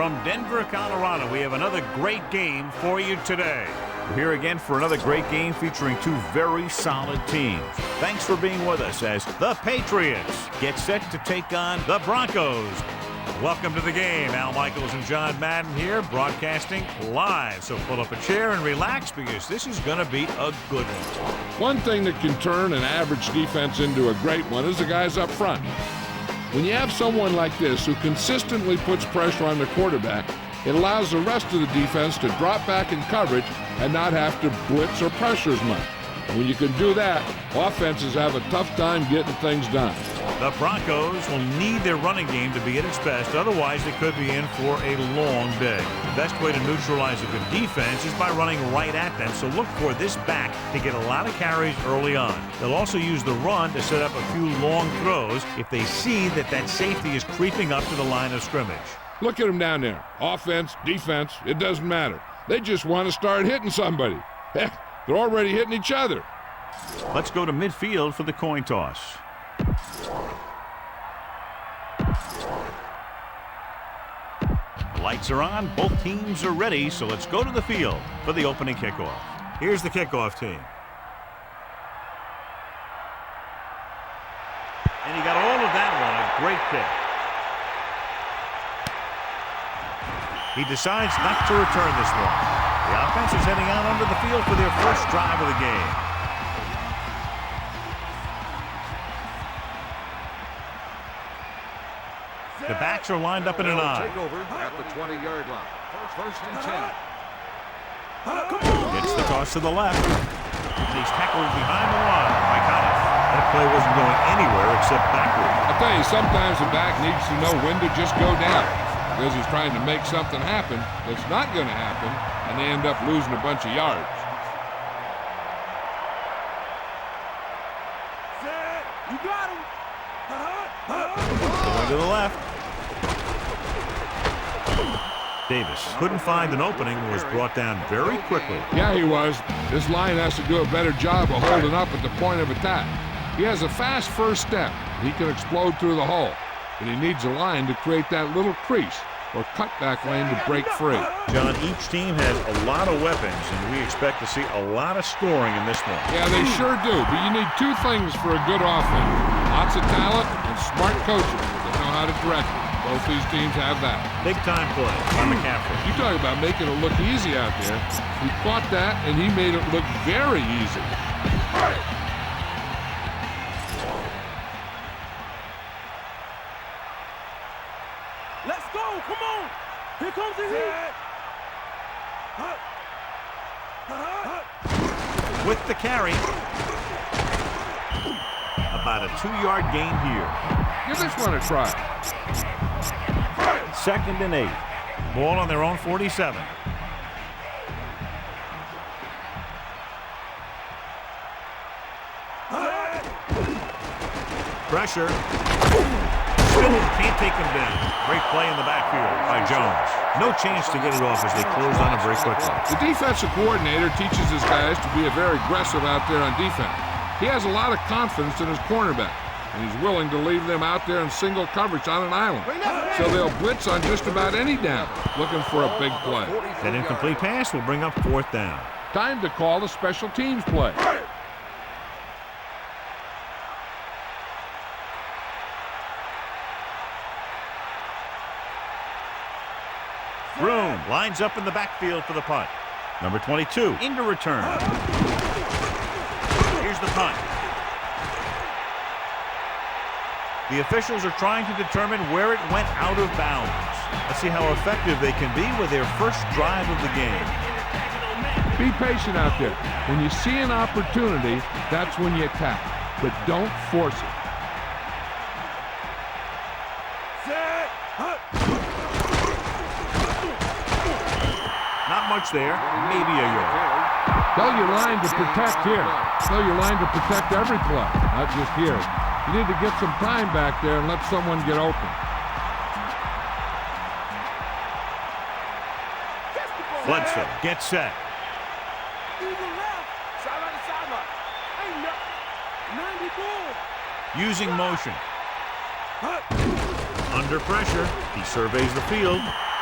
From Denver, Colorado, we have another great game for you today. We're here again for another great game featuring two very solid teams. Thanks for being with us as the Patriots get set to take on the Broncos. Welcome to the game. Al Michaels and John Madden here, broadcasting live. So pull up a chair and relax because this is going to be a good one. One thing that can turn an average defense into a great one is the guys up front. When you have someone like this who consistently puts pressure on the quarterback, it allows the rest of the defense to drop back in coverage and not have to blitz or pressure as much. When you can do that, offenses have a tough time getting things done. The Broncos will need their running game to be at its best, otherwise they could be in for a long day. The best way to neutralize a good defense is by running right at them, so look for this back to get a lot of carries early on. They'll also use the run to set up a few long throws if they see that safety is creeping up to the line of scrimmage. Look at them down there. Offense, defense, it doesn't matter. They just want to start hitting somebody. Heck, they're already hitting each other. Let's go to midfield for the coin toss. The lights are on, both teams are ready, so let's go to the field for the opening kickoff. Here's the kickoff team. And he got all of that one, a great kick. He decides not to return this one. The offense is heading out onto the field for their first drive of the game. The backs are lined up in an eye. Take over at the 20-yard line. First and 10. Gets the toss to the left. And he's tackled behind the line by Collins. That play wasn't going anywhere except backward. I tell you, sometimes the back needs to know when to just go down because he's trying to make something happen that's not going to happen, and they end up losing a bunch of yards. You got him. Going to the left. Davis couldn't find an opening and was brought down very quickly. Yeah, he was. This line has to do a better job of holding up at the point of attack. He has a fast first step. He can explode through the hole, but he needs a line to create that little crease or cutback lane to break free. John, each team has a lot of weapons, and we expect to see a lot of scoring in this one. Yeah, they sure do, but you need two things for a good offense. Lots of talent and smart coaches that know how to direct it. Both these teams have that. Big time play by McCaffrey. You talk about making it look easy out there. He caught that, and he made it look very easy. Let's go. Come on. Here comes the heat. With the carry. About a 2-yard gain here. Give this one a try. 2nd and 8. Ball on their own 47. Pressure. Can't take him down. Great play in the backfield by Jones. No chance to get it off as they close on him very quickly. The defensive coordinator teaches his guys to be very aggressive out there on defense. He has a lot of confidence in his cornerback, and he's willing to leave them out there in single coverage on an island. So they'll blitz on just about any down, looking for a big play. That incomplete pass will bring up 4th down. Time to call the special teams play. Broom lines up in the backfield for the punt. Number 22 into return. Here's the punt. The officials are trying to determine where it went out of bounds. Let's see how effective they can be with their first drive of the game. Be patient out there. When you see an opportunity, that's when you attack. But don't force it. Not much there. Maybe a yard. Tell your line to protect here. Tell your line to protect every play, not just here. You need to get some time back there and let someone get open. Bledsoe gets set. Using motion. Under pressure, he surveys the field.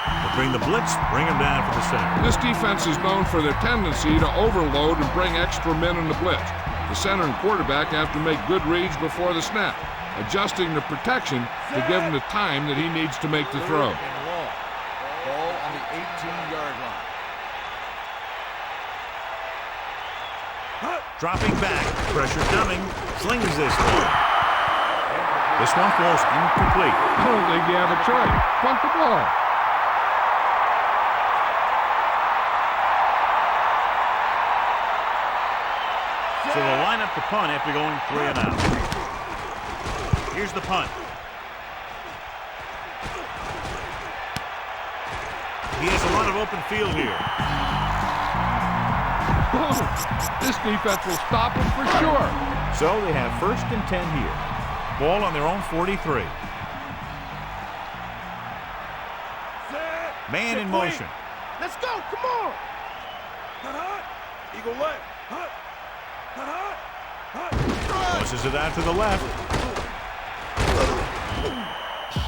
They'll bring the blitz, bring him down for the sack. This defense is known for their tendency to overload and bring extra men in the blitz. The center and quarterback have to make good reads before the snap, adjusting the protection to give him the time that he needs to make the throw. Ball on the 18-yard line. Dropping back, pressure coming, slings this one. This one falls incomplete. I don't think you have a choice. Punt the ball. So they'll line up the punt after going 3 and out. Here's the punt. He has a lot of open field here. This defense will stop him for sure. So they have 1st and 10 here. Ball on their own 43. Man in motion. Let's go, come on. Eagle left. Tosses it out to the left.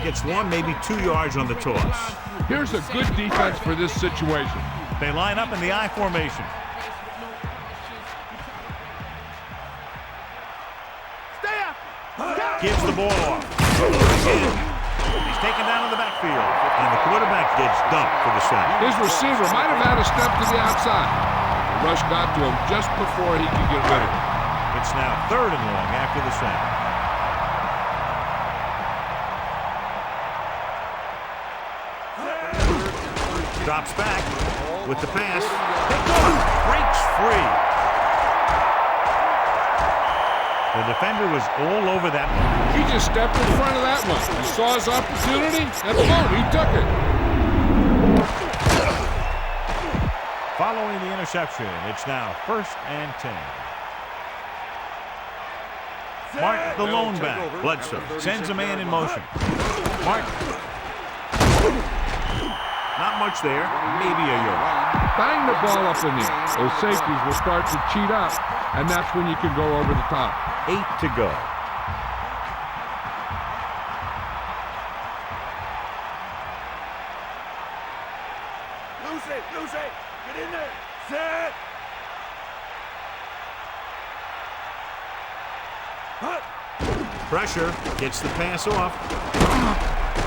Gets 1, maybe 2 yards on the toss. Here's a good defense for this situation. They line up in the I formation. Gives the ball off. Again. He's taken down in the backfield. And the quarterback gets dumped for the sack. His receiver might have had a step to the outside. The rush got to him just before he could get rid of it. It's now 3rd and long after the sack. Drops back with the pass. Breaks free. The defender was all over that one. He just stepped in front of that one. He saw his opportunity, and boom, he took it. Following the interception, it's now 1st and 10. Martin, the lone back. Bledsoe sends a man in motion. Martin. Not much there. Maybe a yard. Bang the ball up in there. Those safeties will start to cheat up, and that's when you can go over the top. 8 to go. Loose it. Get in there. Set. Pressure gets the pass off.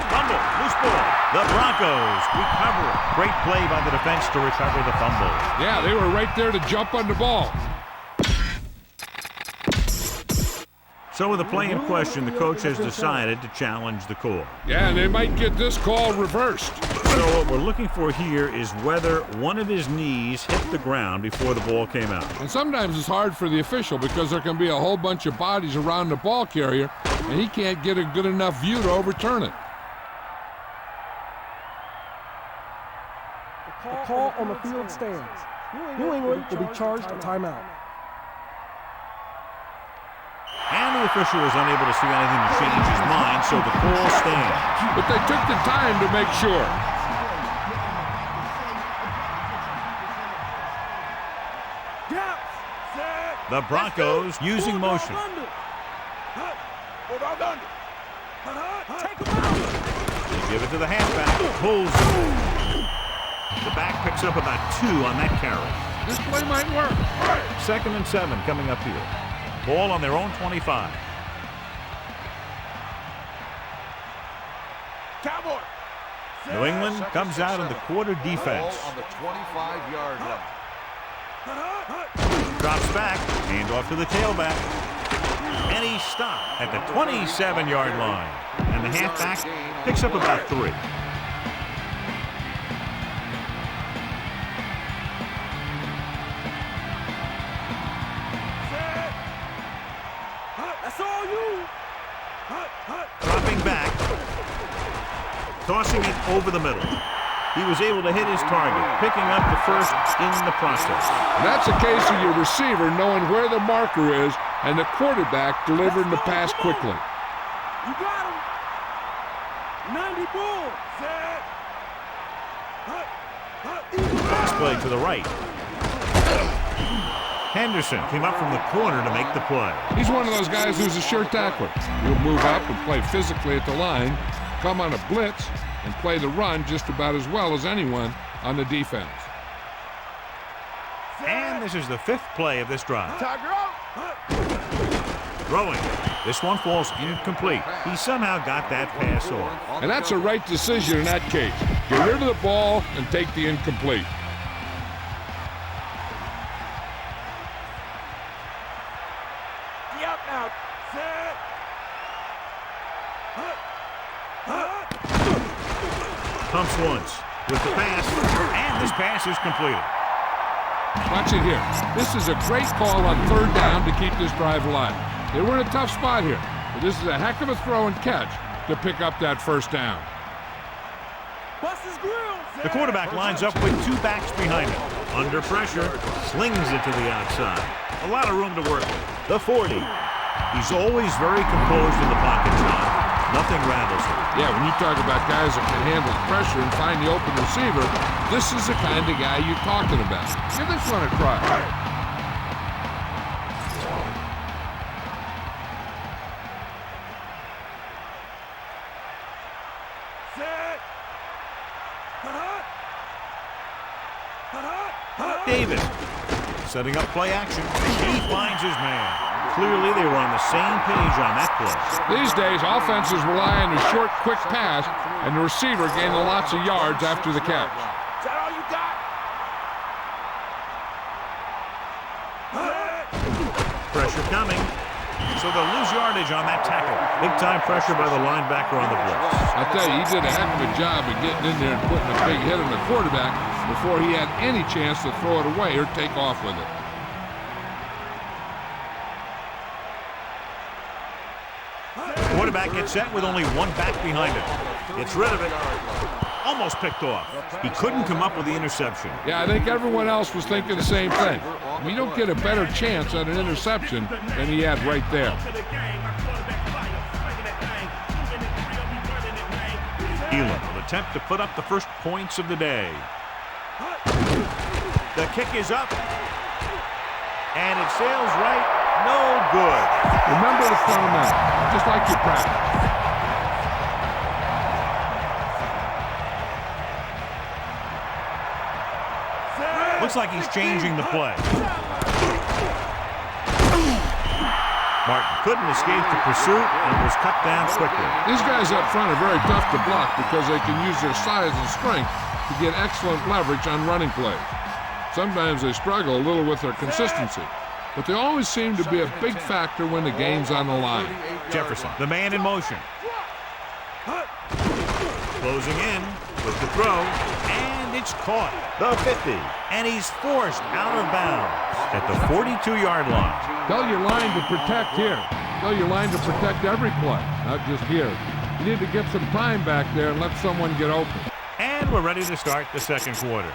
Fumble, loose ball. The Broncos recover it. Great play by the defense to recover the fumble. Yeah, they were right there to jump on the ball. So with the play in question, the coach has decided to challenge the call. Yeah, and they might get this call reversed. So what we're looking for here is whether one of his knees hit the ground before the ball came out. And sometimes it's hard for the official because there can be a whole bunch of bodies around the ball carrier, and he can't get a good enough view to overturn it. The call on the field stands. New England will be charged a timeout. And the official was unable to see anything to change his mind, so the call stands. But they took the time to make sure. The Broncos using motion. They give it to the halfback. Pulls. The back picks up about 2 on that carry. This play might work. 2nd and 7 coming up here. Ball on their own 25. Cowboy. New England comes out in the quarter defense. Ball on the 25-yard line. Drops back, hand off to the tailback. And he's stopped at the 27-yard line. And the halfback picks up about 3. That's all you. Dropping back. Tossing it over the middle. He was able to hit his target, picking up the first in the process. That's a case of your receiver knowing where the marker is and the quarterback delivering the pass quickly. You got him. 90 bull. Set. Pass play to the right. Henderson came up from the corner to make the play. He's one of those guys who's a sure tackler. He'll move up and play physically at the line, come on a blitz, and play the run just about as well as anyone on the defense. And this is the 5th play of this drive. Throwing. This one falls incomplete. He somehow got that pass off. And that's a right decision in that case. Get rid of the ball and take the incomplete. Yep, now. Set. Pumps once with the pass, and this pass is completed. Watch it here. This is a great call on 3rd down to keep this drive alive. They were in a tough spot here, but this is a heck of a throw and catch to pick up that 1st down. Bust his grill. The quarterback lines up with 2 backs behind him. Under pressure, slings it to the outside. A lot of room to work with. The 40. He's always very composed in the pocket, John. Nothing rattles him. Yeah, when you talk about guys that can handle pressure and find the open receiver, this is the kind of guy you're talking about. Give this one a try. Davis setting up play action. He finds his man. Clearly, they were on the same page on that play. These days, offenses rely on a short, quick pass, and the receiver gaining lots of yards after the catch. Is that all you got? Pressure coming. So they'll lose yardage on that tackle. Big-time pressure by the linebacker on the blitz. I tell you, he did a heck of a job of getting in there and putting a big hit on the quarterback before he had any chance to throw it away or take off with it. Quarterback gets set with only 1 back behind him. Gets rid of it. Almost picked off. He couldn't come up with the interception. Yeah, I think everyone else was thinking the same thing. We don't get a better chance at an interception than he had right there. Elam will attempt to put up the first points of the day. The kick is up. And it sails right. No good. Remember the fundamentals, just like you practice. Looks like he's changing the play. Martin couldn't escape the pursuit and was cut down quickly. These guys up front are very tough to block because they can use their size and strength to get excellent leverage on running plays. Sometimes they struggle a little with their consistency, but they always seem to be a big factor when the game's on the line. Jefferson, the man in motion. Closing in with the throw, and it's caught. The 50, and he's forced out of bounds at the 42-yard line. Tell your line to protect here. Tell your line to protect every play, not just here. You need to get some time back there and let someone get open. And we're ready to start the 2nd quarter.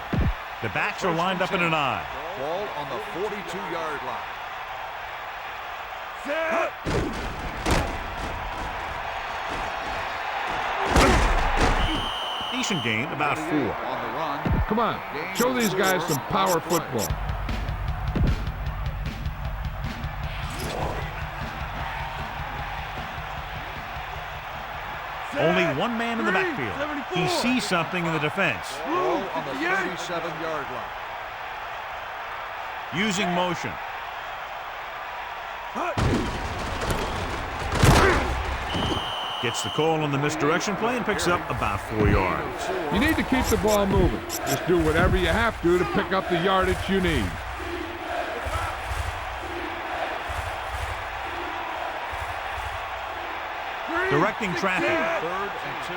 The backs are lined up in an I. Ball on the 42-yard line. Set. Decent gain, about 4. On the run. Come on, show these guys some power football. Only 1 man in the backfield. He sees something in the defense. Ball on the 37-yard line. Using motion. Gets the call on the misdirection play and picks up about 4 yards. You need to keep the ball moving. Just do whatever you have to pick up the yardage you need. Directing traffic. 3rd and 2.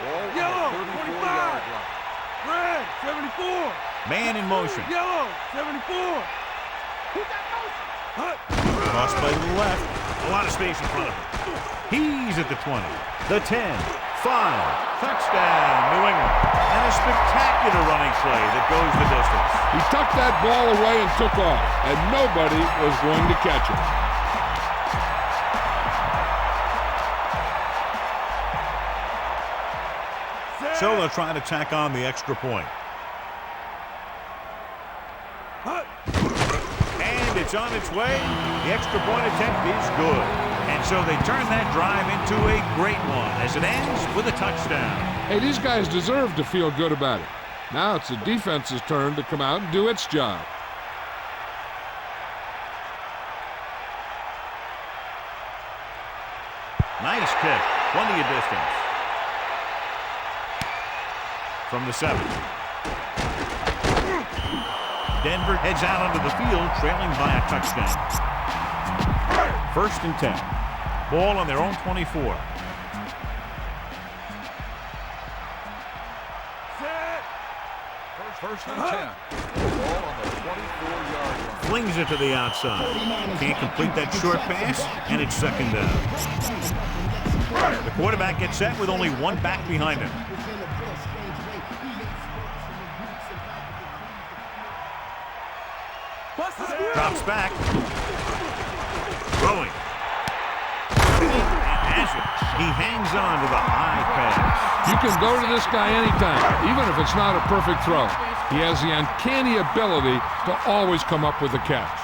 Ball Yellow, on the 34-yard 25. line. Red, 74. Man in motion. Yellow, 74. Cross play to the left. A lot of space in front of him. He's at the 20, the 10, 5. Touchdown, New England. And a spectacular running play that goes the distance. He tucked that ball away and took off, and nobody was going to catch him. So they'll try to tack on the extra point. And it's on its way. The extra point attempt is good. And so they turn that drive into a great one as it ends with a touchdown. Hey, these guys deserve to feel good about it. Now it's the defense's turn to come out and do its job. Nice kick. Plenty of distance. From the 7. Denver heads out onto the field, trailing by a touchdown. 1st and 10. Ball on their own 24. First and 10. Ball on the 24-yard line. Flings it to the outside. Can't complete that short pass, and it's 2nd down. The quarterback gets set with only one back behind him. Drops back. Throwing. And has it. He hangs on to the high pass. You can go to this guy anytime, even if it's not a perfect throw. He has the uncanny ability to always come up with a catch.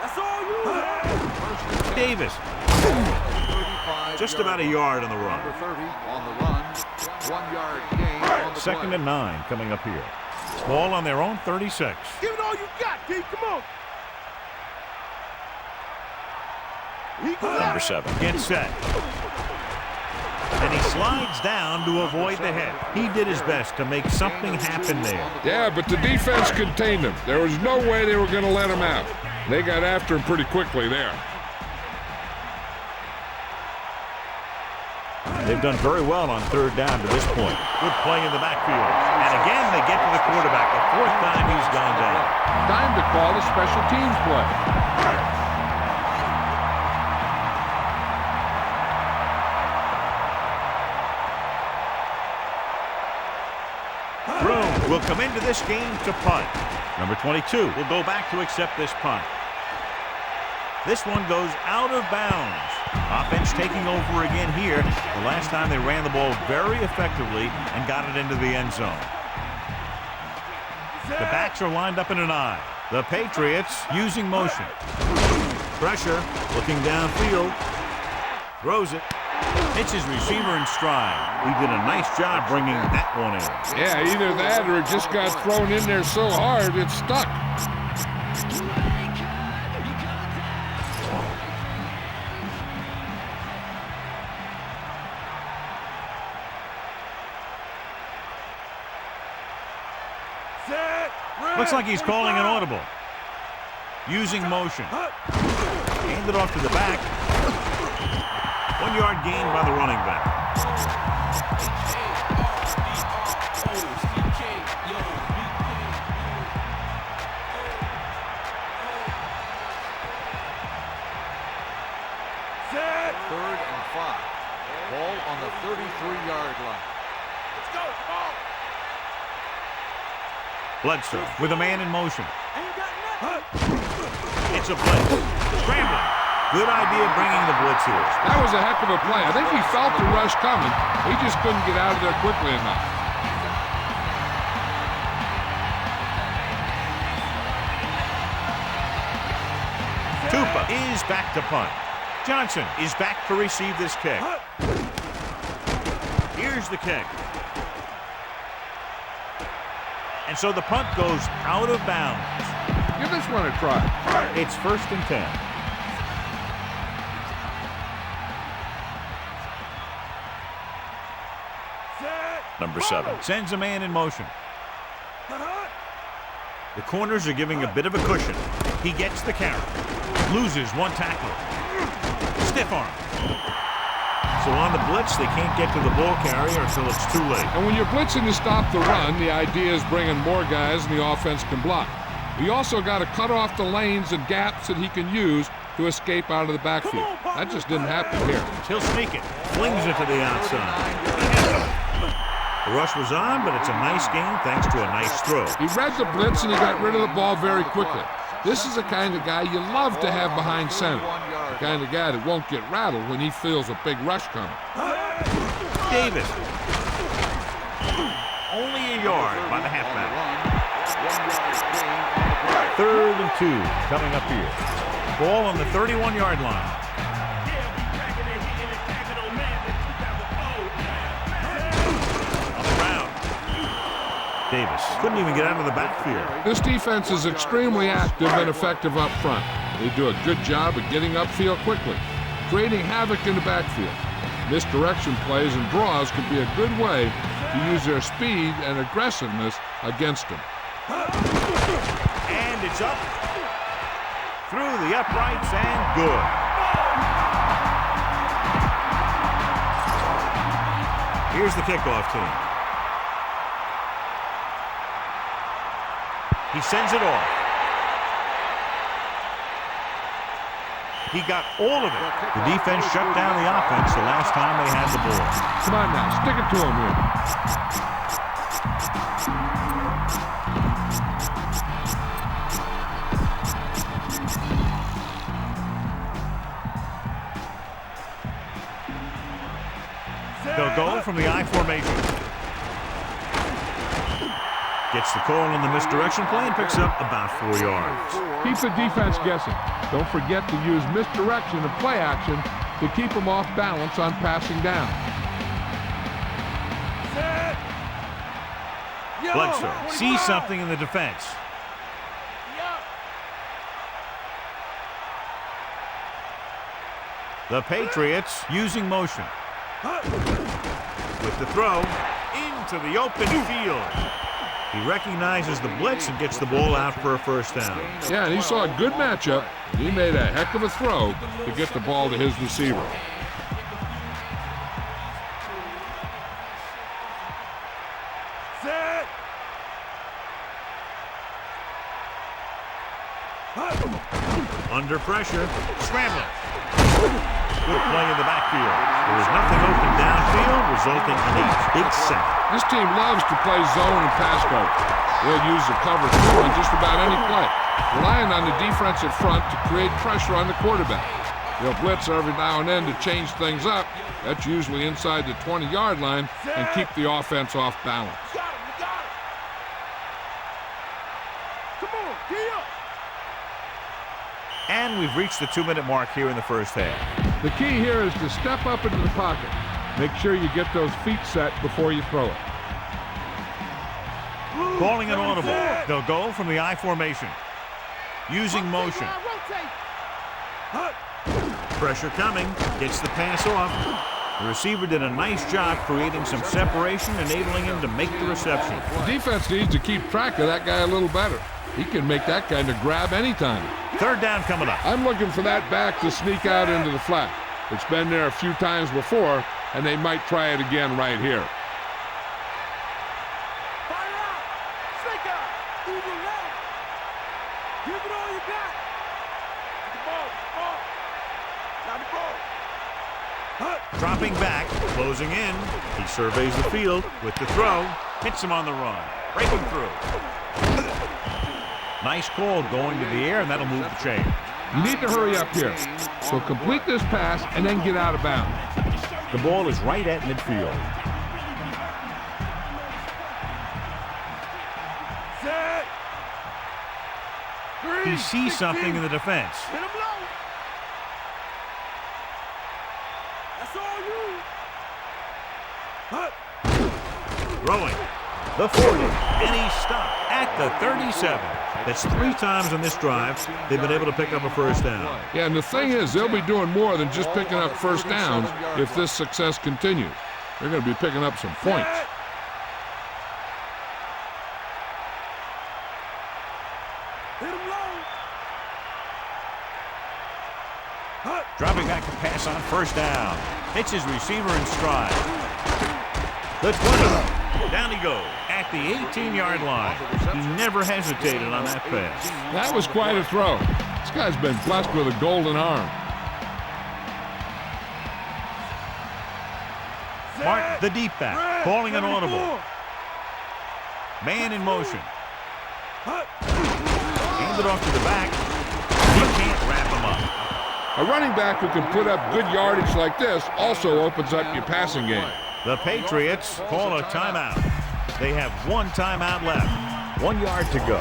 That's all you have. Davis. Just about a yard on the run. Number 30 on the run. 1 yard gain on the 2nd play. and 9 coming up here. Ball on their own 36. Give it all you got, D. Come on. Number 7 gets set. And he slides down to avoid the hit. He did his best to make something happen there. Yeah, but the defense contained him. There was no way they were going to let him out. They got after him pretty quickly there. They've done very well on 3rd down to this point. Good play in the backfield. And again, they get to the quarterback. The 4th time he's gone down. Time to call a special teams play. Broom will come into this game to punt. Number 22 will go back to accept this punt. This one goes out of bounds. Offense taking over again here. The last time they ran the ball very effectively and got it into the end zone. The backs are lined up in an I. The Patriots using motion. Pressure, looking downfield. Throws it. Hits his receiver in stride. He did a nice job bringing that one in. Yeah, either that or it just got thrown in there so hard it stuck. Looks like he's calling an audible. Using motion. Hand it off to the back. 1 yard gain by the running back. Set. 3rd and 5. Ball on the 33-yard line. Let's go. Come on. Bledsoe with a man in motion. Ain't got nothing. It's a blitz. Scrambling. Good idea bringing the blitz here. That was a heck of a play. I think he felt the rush coming. He just couldn't get out of there quickly enough. Tupa is back to punt. Johnson is back to receive this kick. Here's the kick. And so the punt goes out of bounds. Give this one a try. It's 1st and 10. Number 7 sends a man in motion. The corners are giving a bit of a cushion. He gets the carry. Loses one tackler. Stiff arm. So on the blitz, they can't get to the ball carrier until it's too late. And when you're blitzing to stop the run, the idea is bringing more guys and the offense can block. We also got to cut off the lanes and gaps that he can use to escape out of the backfield. That just didn't happen here. He'll sneak it. Flings it to the outside. The rush was on, but it's a nice game thanks to a nice throw. He read the blitz and he got rid of the ball very quickly. This is the kind of guy you love to have behind center. The kind of guy that won't get rattled when he feels a big rush coming. Davis. Only a yard by the halfback. 3rd and 2 coming up here. Ball on the 31-yard line. On the ground. Davis couldn't even get out of the backfield. This defense is extremely active and effective up front. They do a good job of getting upfield quickly, creating havoc in the backfield. Misdirection plays and draws could be a good way to use their speed and aggressiveness against them. And it's up through the uprights and good. Here's the kickoff team. He sends it off. He got all of it. The defense shut down the offense the last time they had the ball. Come on now, stick it to him here. They'll go from the I formation. Gets the call on the misdirection play and picks up about 4 yards. Keep the defense guessing. Don't forget to use misdirection and play action to keep them off balance on passing down. Bledsoe sees something in the defense. The Patriots using motion. With the throw into the open field. He recognizes the blitz and gets the ball out for a first down. Yeah, and he saw a good matchup. He made a heck of a throw to get the ball to his receiver. Set. Under pressure, scrambling. Good play in the backfield. There was nothing open downfield, resulting in a big sack. This team loves to play zone and pass coverage. They'll use the cover two on just about any play, relying on the defensive front to create pressure on the quarterback. They'll blitz every now and then to change things up. That's usually inside the 20-yard line and keep the offense off balance. Got him, you got him. Come on, gee up. And we've reached the 2-minute mark here in the first half. The key here is to step up into the pocket. Make sure you get those feet set before you throw it. Calling an audible. They'll go from the I formation. Using motion. Pressure coming. Gets the pass off. The receiver did a nice job creating some separation, enabling him to make the reception. The defense needs to keep track of that guy a little better. He can make that kind of grab anytime. Third down coming up. I'm looking for that back to sneak out into the flat. It's been there a few times before, and they might try it again right here. Fire out. Sneak out. Eagle left. Give it all you got. The ball. Got the ball. Dropping back, closing in. He surveys the field with the throw. Hits him on the run. Breaking through. Nice call going to the air, and that'll move the chain. You need to hurry up here. So complete this pass and then get out of bounds. The ball is right at midfield. Set. He sees something in the defense. Hit him low. That's all you. Throwing. The 40. And he stopped at the 37. That's 3 times on this drive they've been able to pick up a first down. Yeah, and the thing is, they'll be doing more than just picking up first downs if this success continues. They're going to be picking up some points. Hit him low. Dropping back to pass on first down. Hits his receiver in stride. The 20. Down he goes at the 18-yard line. He never hesitated on that pass. That was quite a throw. This guy's been blessed with a golden arm. Mark, the deep back, calling an audible. Man in motion. Hand it off to the back. He can't wrap him up. A running back who can put up good yardage like this also opens up your passing game. The Patriots call a timeout. They have 1 timeout left. 1 yard to go.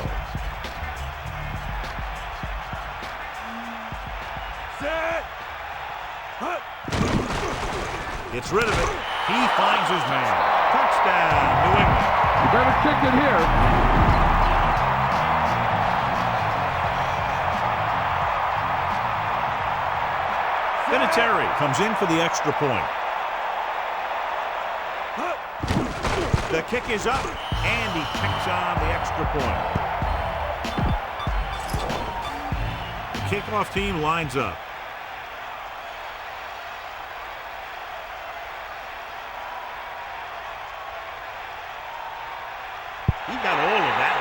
Set. Gets rid of it. He finds his man. Touchdown, New England. You better kick it here. Vinatieri comes in for the extra point. The kick is up, and he checks on the extra point. The kickoff team lines up. He got all of that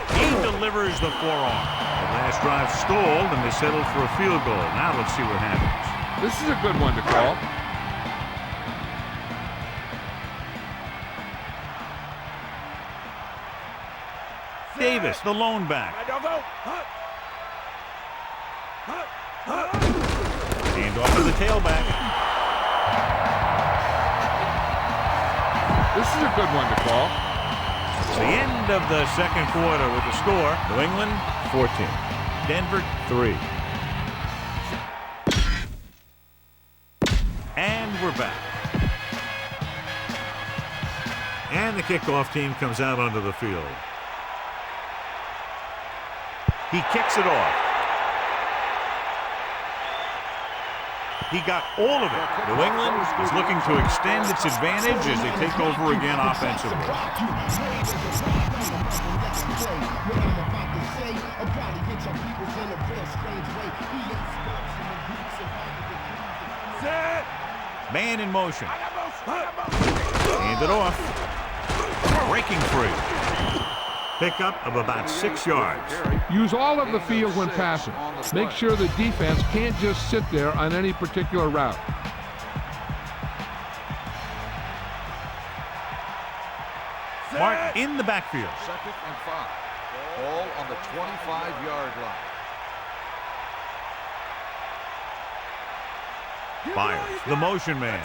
one. He delivers the forearm. The last drive stalled, and they settled for a field goal. Now let's see what happens. This is a good one to call. Davis, the lone back. Hand off to the tailback. This is a good one to call. It's the end of the second quarter with the score. New England 14. Denver 3. And we're back. And the kickoff team comes out onto the field. He kicks it off. He got all of it. New England is looking to extend its advantage as they take over again offensively. Man in motion. Hand it off. Breaking free. Pickup of about 6 yards. Use all of the field when passing. Make sure the defense can't just sit there on any particular route. Mark in the backfield. 2nd and 5. Ball on the 25-yard line. Fires the motion man.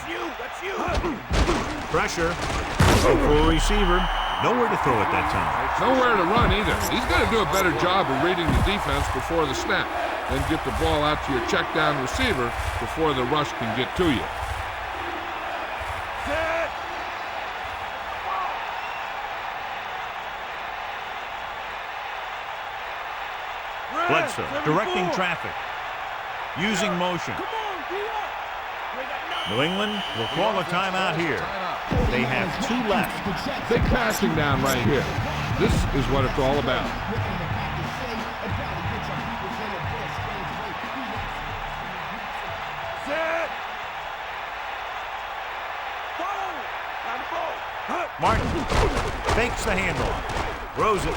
Pressure. Go for a receiver. Nowhere to throw at that time. Nowhere to run either. He's got to do a better job of reading the defense before the snap. Then get the ball out to your check down receiver before the rush can get to you. Bledsoe directing traffic. Using motion. New England will call a timeout here. They have 2 left. Big passing down right here. This is what it's all about. Martin fakes the handoff. Throws it.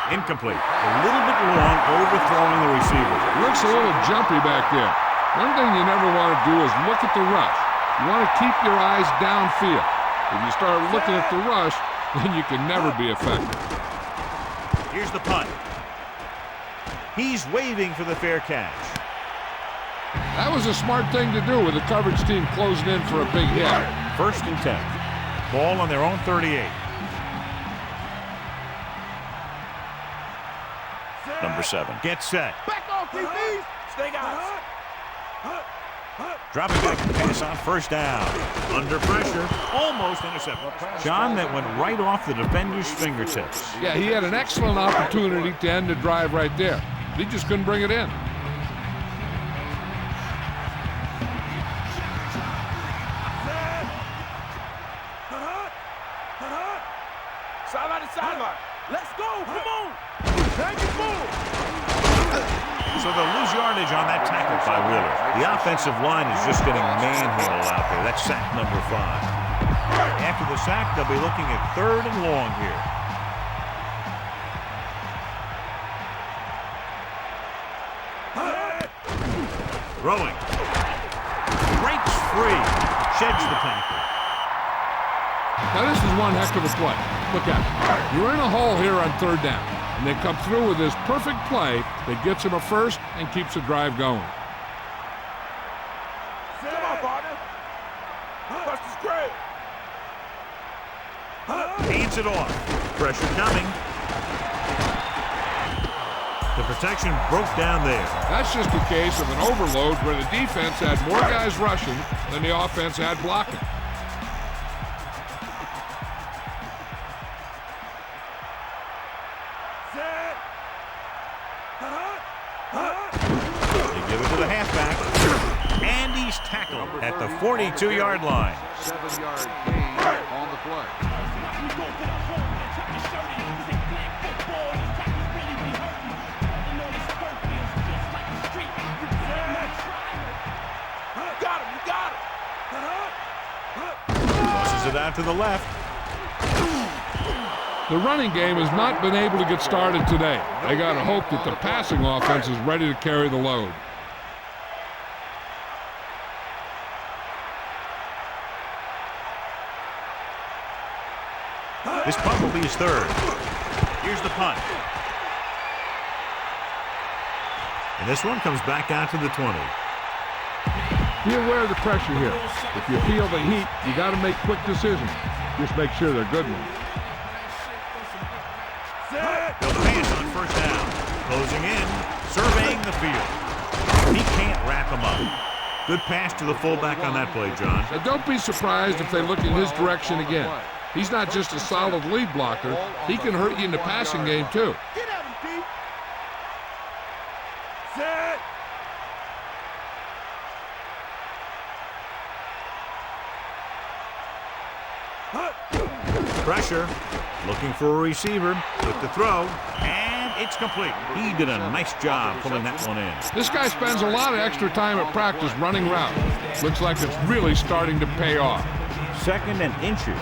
Incomplete. A little bit long, overthrowing the receiver. Looks a little jumpy back there. One thing you never want to do is look at the rush. You want to keep your eyes downfield. If you start looking at the rush, then you can never be effective. Here's the punt. He's waving for the fair catch. That was a smart thing to do with the coverage team closing in for a big hit. 1st and 10. Ball on their own 38. Number 7. Get set. Back off, DBs. Stay out. Dropping back and pass on 1st down. Under pressure. Almost intercepted. John, that went right off the defender's fingertips. Yeah, he had an excellent opportunity to end the drive right there. He just couldn't bring it in. Sideline to sideline. Let's go. Come on. Take it forward. So they'll lose yardage on that tackle by Wheeler. The offensive line is just getting manhandled out there. That's sack number 5. After the sack, they'll be looking at 3rd and long here. Throwing. Breaks free. Sheds the tackle. Now this is one heck of a play. Look at it. You're in a hole here on 3rd down. And they come through with this perfect play that gets them a first and keeps the drive going. Come on, partner. Bust is great. Hands it off. Pressure coming. protection broke down there. That's just a case of an overload where the defense had more guys rushing than the offense had blocking. They give it to the halfback. And he's tackled at the 42-yard line. 7-yard gain on the play. Tosses it out to the left. The running game has not been able to get started today. They got to hope that the passing offense is ready to carry the load. This punt will be his third. Here's the punt. And this one comes back out to the 20. Be aware of the pressure here. If you feel the heat, you got to make quick decisions. Just make sure they're good ones. They'll pass on first down. Closing in, surveying the field. He can't wrap him up. Good pass to the fullback on that play, John. Now don't be surprised if they look in his direction again. He's not just a solid lead blocker. He can hurt you in the passing game, too. Get at him, Pete. Set. Pressure. Looking for a receiver. With the throw. And it's complete. He did a nice job pulling that one in. This guy spends a lot of extra time at practice running routes. Looks like it's really starting to pay off. 2nd and inches.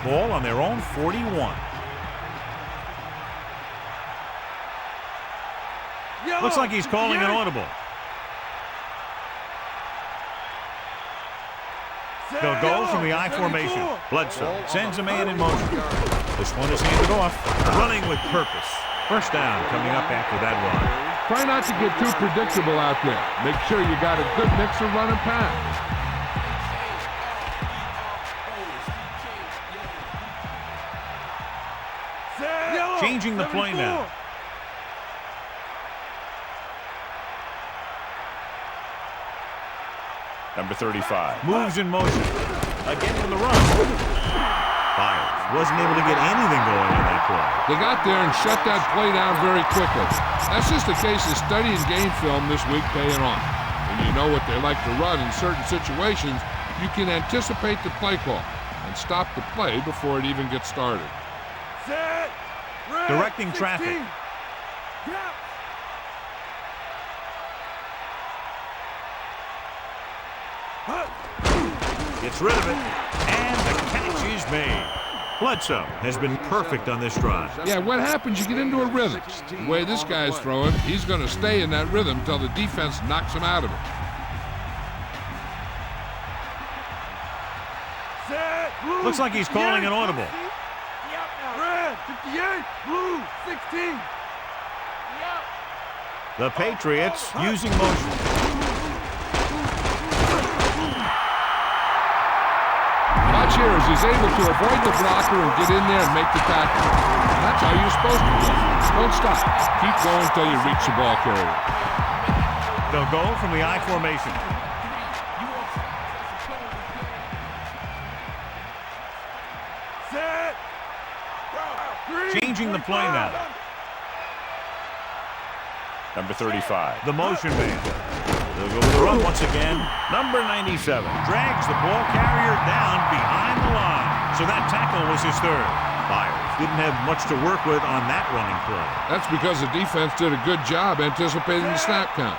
Ball on their own 41. Looks like he's calling an audible. They'll go from the I formation. Bledsoe sends a man in motion. This one is handed off. Running with purpose. First down coming up after that run. Try not to get too predictable out there. Make sure you got a good mix of run and pass. Changing the play now. Number 35 moves in motion. Again from the run. Byers wasn't able to get anything going in that play. They got there and shut that play down very quickly. That's just a case of studying game film this week paying off. When you know what they like to run in certain situations, you can anticipate the play call and stop the play before it even gets started. Set. Directing traffic. Yeah. Gets rid of it, and the catch is made. Bledsoe has been perfect on this drive. Yeah, what happens, you get into a rhythm. The way this guy's throwing, he's going to stay in that rhythm until the defense knocks him out of it. Set. Looks like he's calling an audible. Red, 58, blue, 16. The Patriots using motion. Watch here as he's able to avoid the blocker and get in there and make the tackle. That's how you're supposed to do. Don't stop. Keep going until you reach the ball carrier. They'll go from the I formation. Set. Changing the play now. Number 35, the motion man. They'll go with the run once again. Number 97 drags the ball carrier down behind the line. So that tackle was his third. Byers didn't have much to work with on that running play. That's because the defense did a good job anticipating the snap count.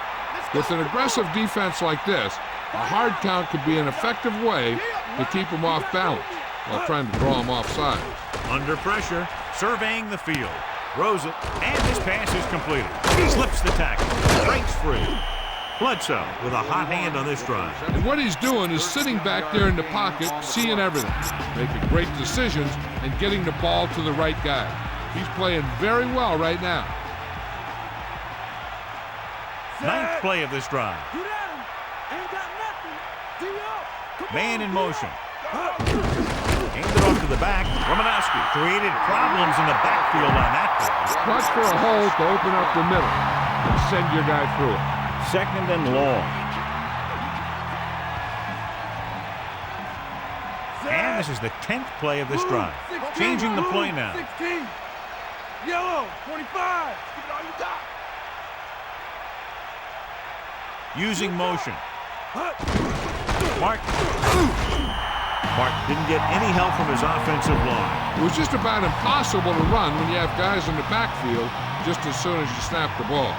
With an aggressive defense like this, a hard count could be an effective way to keep them off balance while trying to draw them offside. Under pressure, surveying the field. Throws it, and this pass is completed. He slips the tackle, breaks free. Bledsoe with a hot hand on this drive. And what he's doing is sitting back there in the pocket, seeing everything, making great decisions, and getting the ball to the right guy. He's playing very well right now. Ninth play of this drive. Get at him. Ain't got nothing. D-up. Man in motion. Handed off to the back. Romanowski created problems in the backfield on that play. Watch for a hole to open up the middle and send your guy through it. 2nd and long. And this is the 10th play of this drive. Changing the play now. 16. Yellow, 25. Give it all you got. Using motion. Mark didn't get any help from his offensive line. It was just about impossible to run when you have guys in the backfield just as soon as you snap the ball.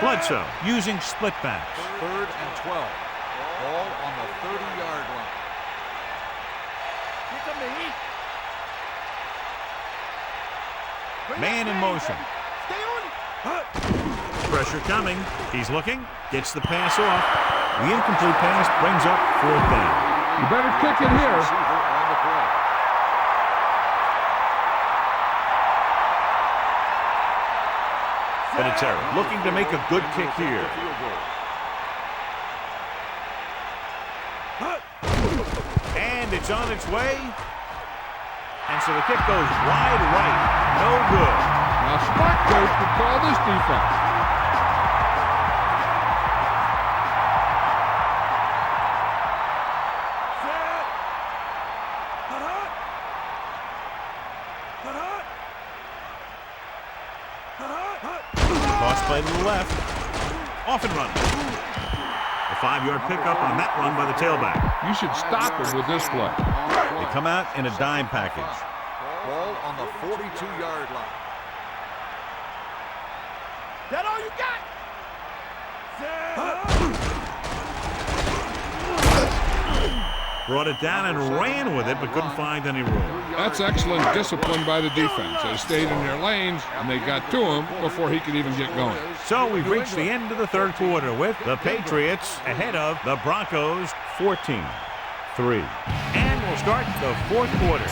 Bledsoe using split backs. 3rd and 12. Ball on the 30-yard line. Here come the heat. Man in motion. Stay on it. Pressure coming. He's looking. Gets the pass off. The incomplete pass brings up 4th down. You better kick it here. Receiver on the play. Vinatieri looking to make a good kick here. And it's on its way. And so the kick goes wide right. No good. Now, smart coach would call this defense. Toss play to the left. Off and running. A 5-yard pickup on that run by the tailback. You should stop him with this play. They come out in a dime package. Ball on the 42-yard line. That all you got? Brought it down and ran with it, but couldn't find any room. That's excellent discipline by the defense. They stayed in their lanes, and they got to him before he could even get going. So we've reached the end of the 3rd quarter with the Patriots ahead of the Broncos 14-3. And we'll start the 4th quarter.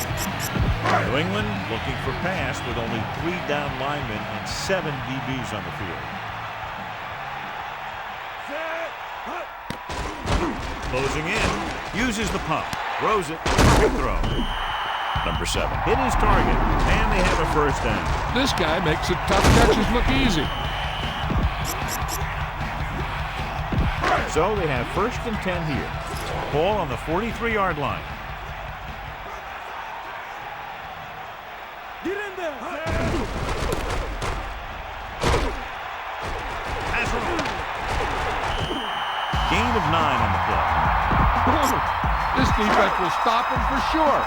New England looking for pass with only 3 down linemen and 7 DBs on the field. Closing in, uses the pump, throws it, perfect throw. Number 7 hit his target, and they have a 1st down. This guy makes the tough catches look easy. So they have 1st and 10 here. Ball on the 43-yard line. Get in there. Pass roll. Gain of 9 on the play. This defense will stop him for sure.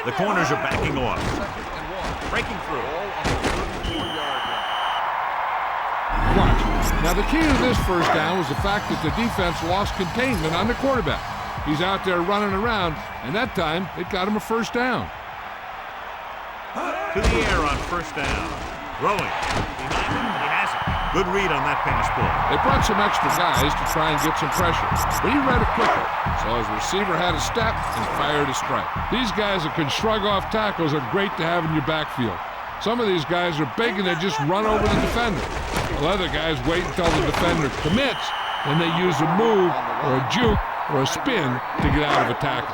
The corners are backing off. 2nd and 1. Breaking through. Ball on the 34-yard line. Watch. Now, the key to this 1st down was the fact that the defense lost containment on the quarterback. He's out there running around, and that time it got him a 1st down. To the air on 1st down. Throwing. Behind him, and he has it. Good read on that pass play. They brought some extra guys to try and get some pressure, but he read it quicker, so his receiver had a step and fired a strike. These guys that can shrug off tackles are great to have in your backfield. Some of these guys are big and they just run over the defender. While other guys wait until the defender commits, and they use a move or a juke or a spin to get out of a tackle.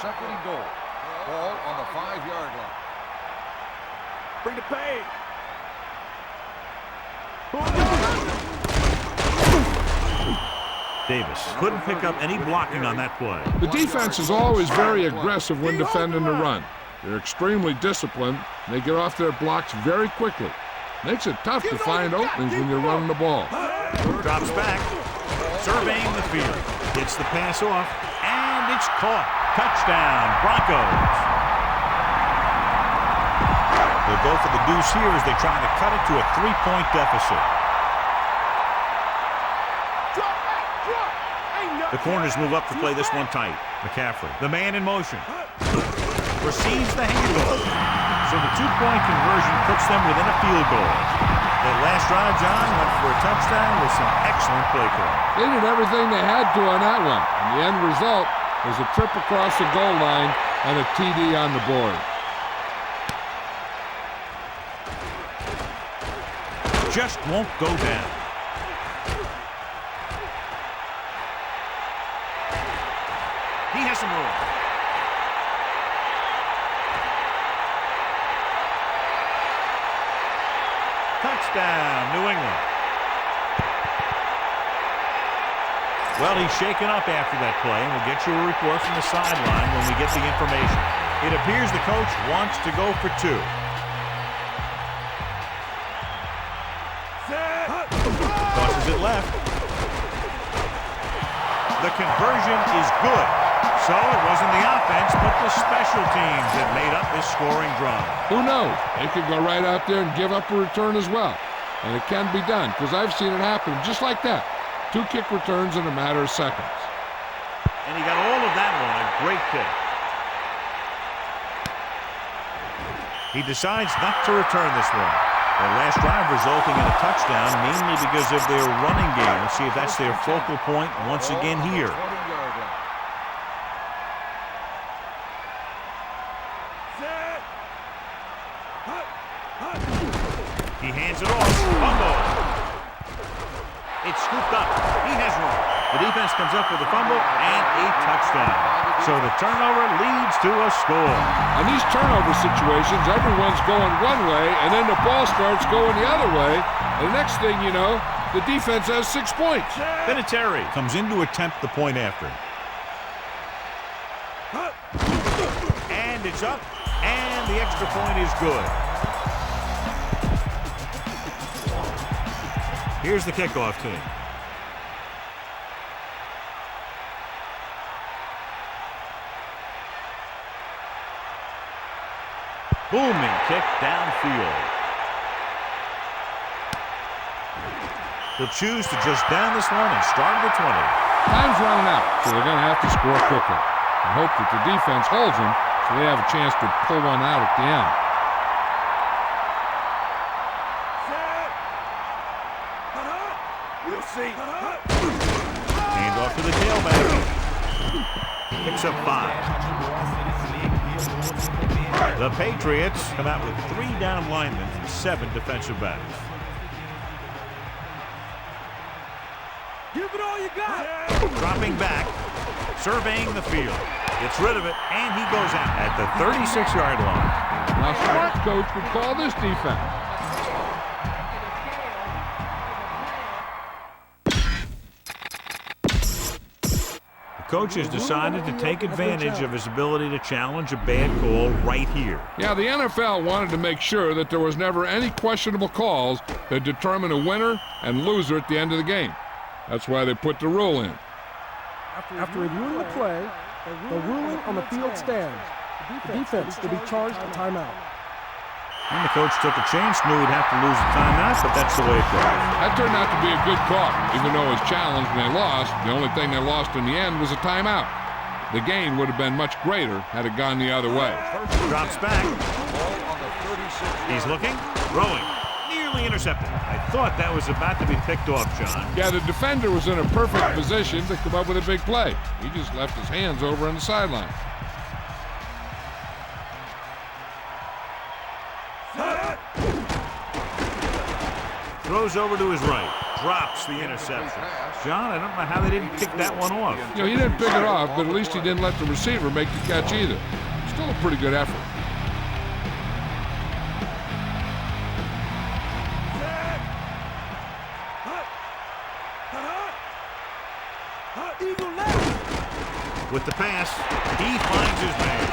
2nd and goal. Ball on the 5-yard line. Bring the pain. Davis couldn't pick up any blocking on that play. The defense is always very aggressive when defending the run. They're extremely disciplined, and they get off their blocks very quickly. Makes it tough to find openings when you're running the ball. Drops back, surveying the field. Gets the pass off, and it's caught. Touchdown, Broncos. They'll go for the deuce here as they try to cut it to a 3-point deficit. The corners move up to play this one tight. McCaffrey, the man in motion, receives the handoff. So the 2-point conversion puts them within a field goal. That last drive, John, went for a touchdown with some excellent play calling. They did everything they had to on that one. And the end result was a trip across the goal line and a TD on the board. just won't go down. He has some room. Touchdown, New England. Well, he's shaken up after that play, and we'll get you a report from the sideline when we get the information. It appears the coach wants to go for two. Tosses it left. The conversion is good. So it wasn't the offense, but the special teams that made up this scoring drama. Who knows? They could go right out there and give up a return as well. And it can be done, because I've seen it happen just like that. 2 kick returns in a matter of seconds. And he got all of that one, a great kick. He decides not to return this one. Their last drive resulting in a touchdown, mainly because of their running game. Let's see if that's their focal point once again here. He hands it off. Fumble. It's scooped up. He has room. The defense comes up with a fumble and a touchdown. So the turnover leads to a score. On these turnover situations, everyone's going one way, and then the ball starts going the other way. And the next thing you know, the defense has 6 points. Vinatieri comes in to attempt the point after. And it's up, and the extra point is good. Here's the kickoff team. Booming kick downfield. He'll choose to just down this one and start at the 20. Time's running out, so they're going to have to score quickly. I hope that the defense holds them so they have a chance to pull one out at the end. Hand off to the tailback. Picks up 5. The Patriots come out with 3 down linemen and 7 defensive backs. Give it all you got. Dropping back, surveying the field. Gets rid of it, and he goes out at the 36-yard line. Now, smart coach would call this defense. Coach has decided to take advantage of his ability to challenge a bad call right here. Yeah, the NFL wanted to make sure that there was never any questionable calls that determine a winner and loser at the end of the game. That's why they put the rule in. After reviewing the play, the ruling on the field stands. The defense to be charged a timeout. And the coach took a chance, knew he'd have to lose a timeout, but that's the way it goes. That turned out to be a good call. Even though it was challenged and they lost, the only thing they lost in the end was a timeout. The gain would have been much greater had it gone the other way. Drops back. He's looking, throwing. Nearly intercepted. I thought that was about to be picked off, John. Yeah, the defender was in a perfect position to come up with a big play. He just left his hands over on the sideline. Throws over to his right. Drops the interception. John, I don't know how they didn't pick that one off. You know, he didn't pick it off, but at least he didn't let the receiver make the catch either. Still a pretty good effort. With the pass, he finds his man.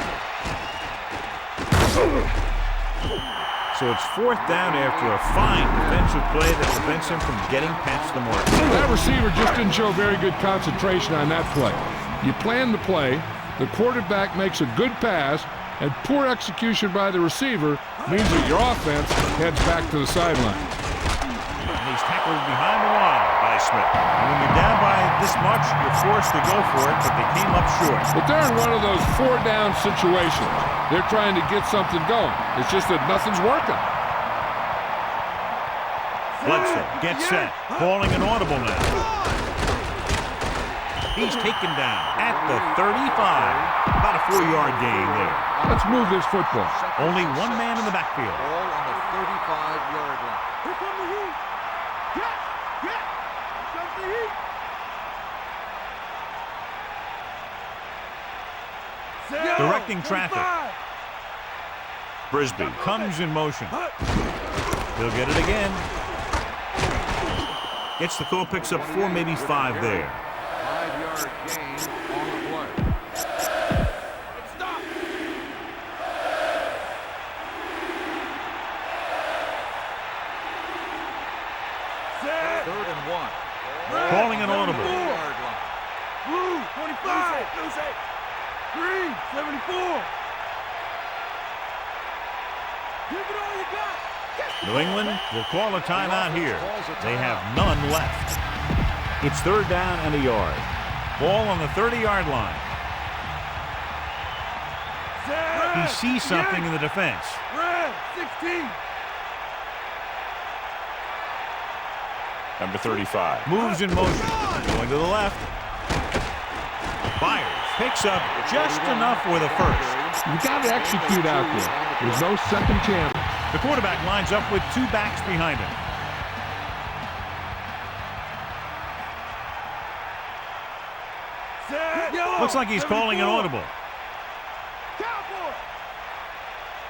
So it's 4th down after a fine defensive play that prevents him from getting past the mark. That receiver just didn't show very good concentration on that play. You plan the play, the quarterback makes a good pass, and poor execution by the receiver means that your offense heads back to the sideline. And he's tackled behind the line by Smith. And when you're down by this much, you're forced to go for it, but they came up short. But they're in one of those 4-down situations. They're trying to get something going. It's just that nothing's working. Bledsoe gets set, calling an audible now. He's taken down at the 35. About a 4-yard gain there. Let's move this football. Only one man in the backfield. Ball on the 35-yard line. Here come the heat. Directing traffic. Brisby comes in motion. He'll get it again. Gets the call, picks up 4, maybe 5 there. 5-yard gain on the play. Stop. Third and 1. Calling an audible. 4-yard line. Blue, 25. Green, 74. Give it all you got. New England will call a timeout here. They have none left. It's 3rd down and a yard. Ball on the 30-yard line. He sees something in the defense. Red, 16. Number 35 moves in motion. Going to the left. Fires. Picks up just enough with a first. You got to execute out there. There's no second chance. The quarterback lines up with 2 backs behind him. Looks like he's calling an audible. Cowboy.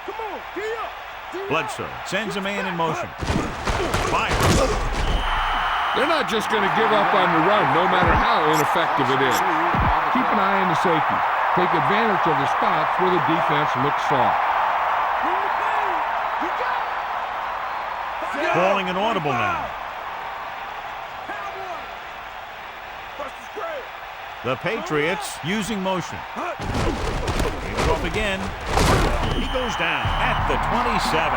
Come on, get up. Bledsoe sends a man in motion. Fires. They're not just going to give up on the run, no matter how ineffective it is. Keep an eye on the safety. Take advantage of the spots where the defense looks soft. Calling an audible now. The Patriots using motion. He's off again. He goes down at the 27.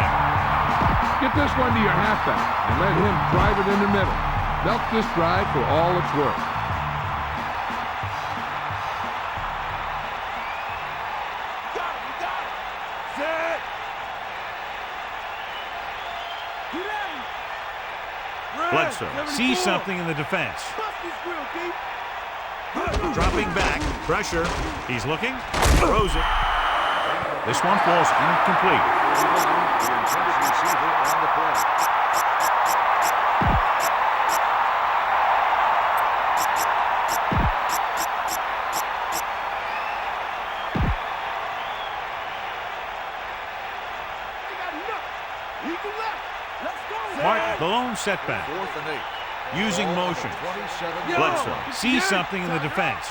Get this one to your halfback and let him drive it in the middle. Milk this drive for all it's worth. Bledsoe sees something in the defense. Dropping back, pressure. He's looking, throws it. This one falls incomplete. The intended receiver on the play. Martin, the lone setback. 4th and 8. Using motion. Bledsoe sees something in the defense.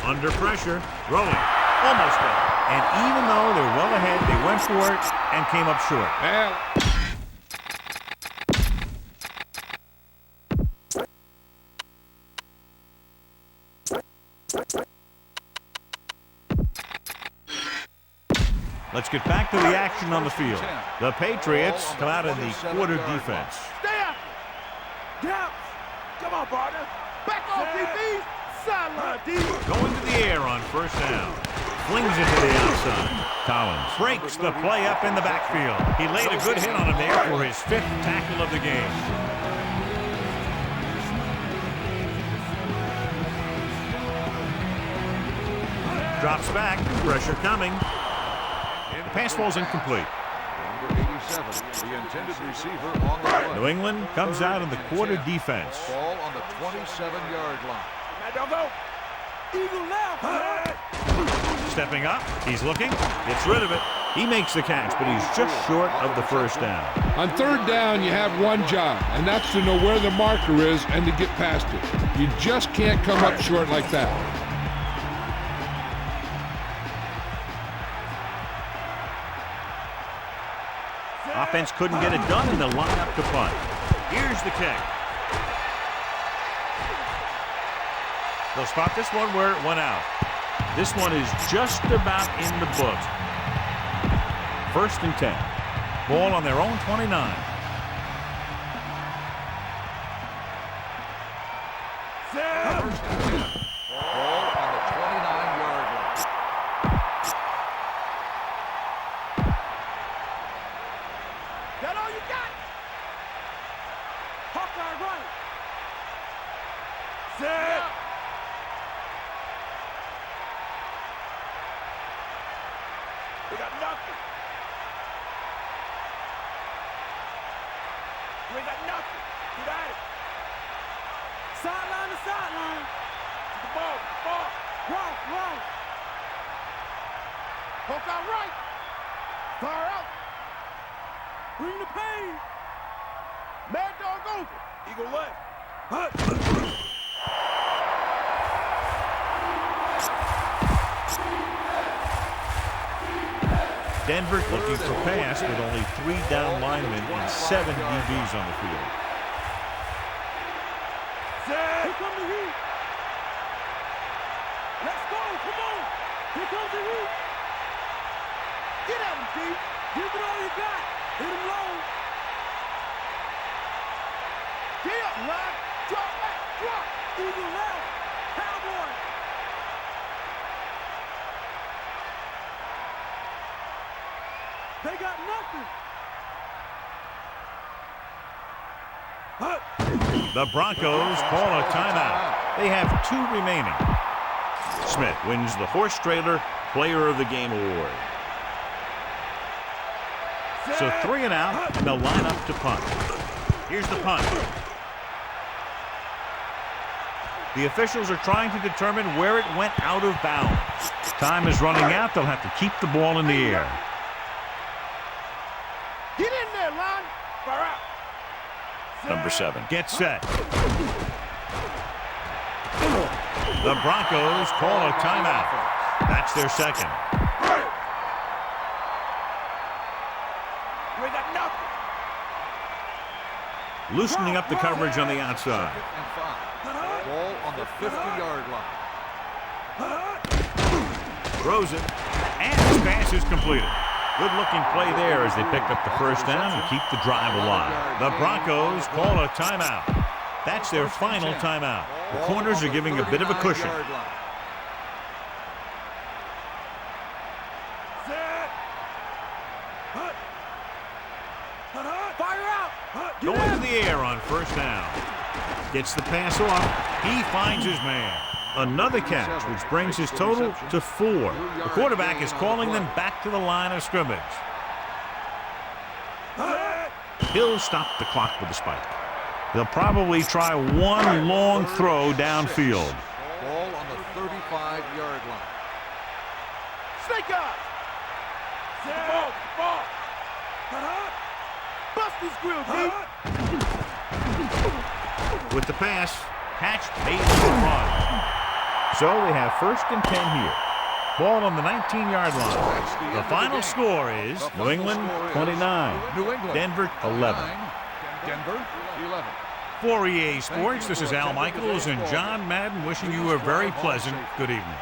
Under pressure, throwing, almost there. And even though they're well ahead, they went for it and came up short. Let's get back to the action on the field. The Patriots come out in the quarter defense. Stay up. Down. Come on, partner. Back off, DB. Sideline, D. Going to the air on 1st down. Flings it to the outside. Collins breaks the play up in the backfield. He laid a good hit on him there for his 5th tackle of the game. Drops back. Pressure coming. The pass falls incomplete. Number 87, the intended receiver on the play. New England comes out in the quarter defense. Ball on the 27-yard line. Eagle left. Stepping up, he's looking, gets rid of it. He makes the catch, but he's just short of the 1st down. On 3rd down, you have one job, and that's to know where the marker is and to get past it. You just can't come up short like that. Offense couldn't get it done in the lineup to punt. Here's the kick. They'll spot this one where it went out. This one is just about in the book. 1st and 10. Ball on their own 29. First and 10. Ball on the 29-yard line. That all you got? Hawkeye right. Set. We got nothing. We got nothing. Get at it. Sideline to sideline. To the ball. Ball. Wrong. Poke out right. Fire out. Bring the pain. Mad dog over. Eagle left. Hut. Denver looking for pass with only 3 down linemen and 7 DBs on the field. Here comes the heat. Let's go. Come on. Here comes the heat. Get at him, D. Give it all you got. Hit him low. Get up, line. Drop back. Drop. Eagle left. Cowboy. They got nothing. The Broncos call a timeout. They have 2 remaining. Smith wins the horse trailer Player of the Game award. So 3 and out, and they'll line up to punt. Here's the punt. The officials are trying to determine where it went out of bounds. Time is running out. They'll have to keep the ball in the air. Get in there, line. Far out. Number 7 gets set. The Broncos call a timeout. That's their second. We got nothing. Loosening up the coverage on the outside. And 5. Ball on the 50-yard line. Throws it, and his pass is completed. Good-looking play there as they pick up the first down and keep the drive alive. The Broncos call a timeout. That's their final timeout. The corners are giving a bit of a cushion. Fire out. Going to the air on first down. Gets the pass off. He finds his man. Another catch, which brings his total to 4. The quarterback is calling them back to the line of scrimmage. He'll stop the clock with a spike. They'll probably try one long throw downfield. Ball on the 35-yard line. Snake eyes. Ball. Bust his grill, D. With the pass, Hatch made the run. So they have 1st and 10 here. Ball on the 19-yard line. The final score is New England 29, Denver 11. Denver 11. For EA Sports, this is Al Michaels and John Madden wishing you a very pleasant good evening.